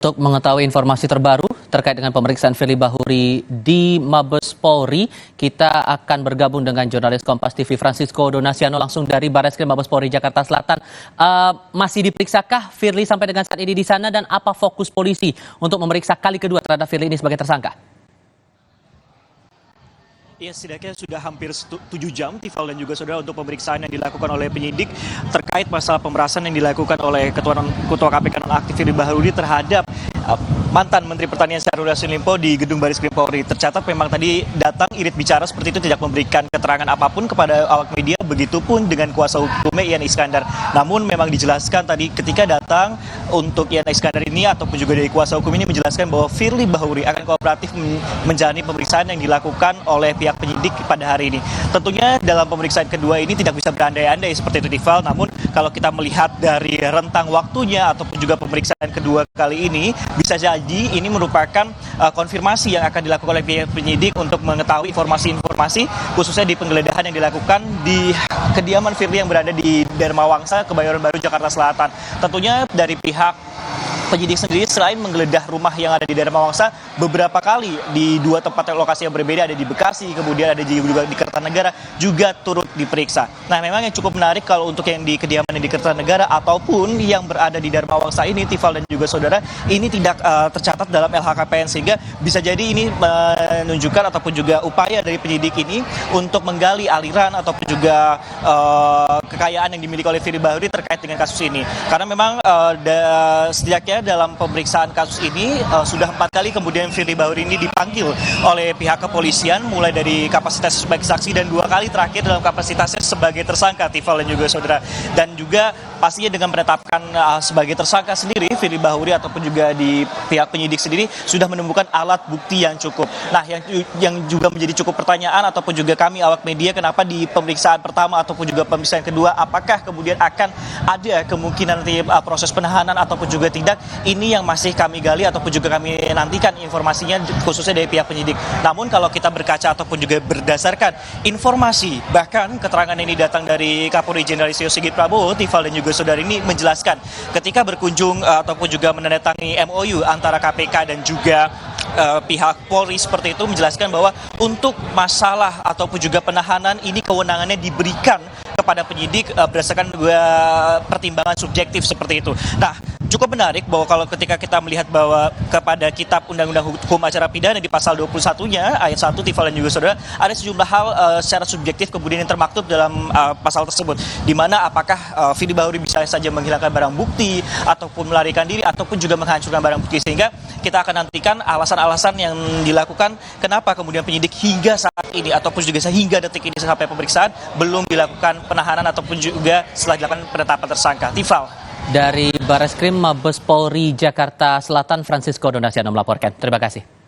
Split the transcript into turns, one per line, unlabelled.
Untuk mengetahui informasi terbaru terkait dengan pemeriksaan Firly Bahuri di Mabes Polri, kita akan bergabung dengan jurnalis Kompas TV Francisco Donasiano langsung dari Barreskrim Mabes Polri Jakarta Selatan. Masih diperiksakkah Firly sampai dengan saat ini di sana dan apa fokus polisi untuk memeriksa kali kedua terhadap Firly ini sebagai tersangka?
Ya, setidaknya sudah hampir 7 jam, Tifal dan juga saudara, untuk pemeriksaan yang dilakukan oleh penyidik terkait masalah pemerasan yang dilakukan oleh Ketua KPK nonaktif Firly Bahuri terhadap mantan Menteri Pertanian Syahrul Yassin Limpo di Gedung Barreskrim Polri. Tercatat memang tadi datang irit bicara seperti itu, tidak memberikan keterangan apapun kepada awak media, begitupun dengan kuasa hukumnya Ian Iskandar. Namun memang dijelaskan tadi ketika datang untuk Ian Iskandar ini ataupun juga dari kuasa hukum ini menjelaskan bahwa Firly Bahuri akan kooperatif menjalani pemeriksaan yang dilakukan oleh pihak penyidik pada hari ini. Tentunya dalam pemeriksaan kedua ini tidak bisa berandai-andai seperti itu, Tifal. Namun kalau kita melihat dari rentang waktunya ataupun juga pemeriksaan kedua kali ini, bisa jadi ini merupakan konfirmasi yang akan dilakukan oleh pihak penyidik untuk mengetahui informasi-informasi khususnya di penggeledahan yang dilakukan di kediaman Firly yang berada di Dharma Wangsa, Kebayoran Baru, Jakarta Selatan. Tentunya dari pihak penyidik sendiri selain menggeledah rumah yang ada di Dharma Wangsa, beberapa kali di dua tempat lokasi yang berbeda, ada di Bekasi, kemudian ada juga di Kertanegara, juga turut diperiksa. Nah, memang yang cukup menarik kalau untuk yang di kediaman yang di Kertanegara ataupun yang berada di Dharma Wangsa ini, Tifal dan juga saudara, ini tidak tercatat dalam LHKPN, sehingga bisa jadi ini menunjukkan ataupun juga upaya dari penyidik ini untuk menggali aliran ataupun juga kekayaan yang dimiliki oleh Firly Bahuri terkait dengan kasus ini. Karena memang setidaknya dalam pemeriksaan kasus ini sudah 4 kali kemudian Firly Bahuri ini dipanggil oleh pihak kepolisian, mulai dari kapasitas sebagai saksi dan 2 kali terakhir dalam kapasitasnya sebagai tersangka, Tifal dan juga saudara. Dan juga pastinya dengan menetapkan sebagai tersangka sendiri, Firly Bahuri ataupun juga di pihak penyidik sendiri sudah menemukan alat bukti yang cukup. Nah, yang juga menjadi cukup pertanyaan ataupun juga kami awak media, kenapa di pemeriksaan pertama ataupun juga pemeriksaan kedua, apakah kemudian akan ada kemungkinan nanti proses penahanan ataupun juga tidak? Ini yang masih kami gali ataupun juga kami nantikan informasinya khususnya dari pihak penyidik. Namun kalau kita berkaca ataupun juga berdasarkan informasi, bahkan keterangan ini datang dari Kapolri Jenderal Listio Sigit Prabowo, Tifal dan juga saudara, ini menjelaskan ketika berkunjung ataupun juga menandatangani MOU antara KPK dan juga pihak Polri seperti itu, menjelaskan bahwa untuk masalah ataupun juga penahanan ini kewenangannya diberikan kepada penyidik berdasarkan pertimbangan subjektif seperti itu. Nah, cukup menarik bahwa kalau ketika kita melihat bahwa kepada Kitab Undang-Undang Hukum Acara Pidana di pasal 21-nya ayat 1, Tifal dan juga saudara, ada sejumlah hal secara subjektif kemudian yang termaktub dalam pasal tersebut, di mana apakah Firly Bahuri bisa saja menghilangkan barang bukti ataupun melarikan diri ataupun juga menghancurkan barang bukti, sehingga kita akan nantikan alasan-alasan yang dilakukan kenapa kemudian penyidik hingga saat ini ataupun juga sehingga detik ini sampai pemeriksaan belum dilakukan penahanan ataupun juga setelah dilakukan penetapan tersangka. Tifal.
Dari Barreskrim Mabes Polri Jakarta Selatan, Francisco Donasiano melaporkan. Terima kasih.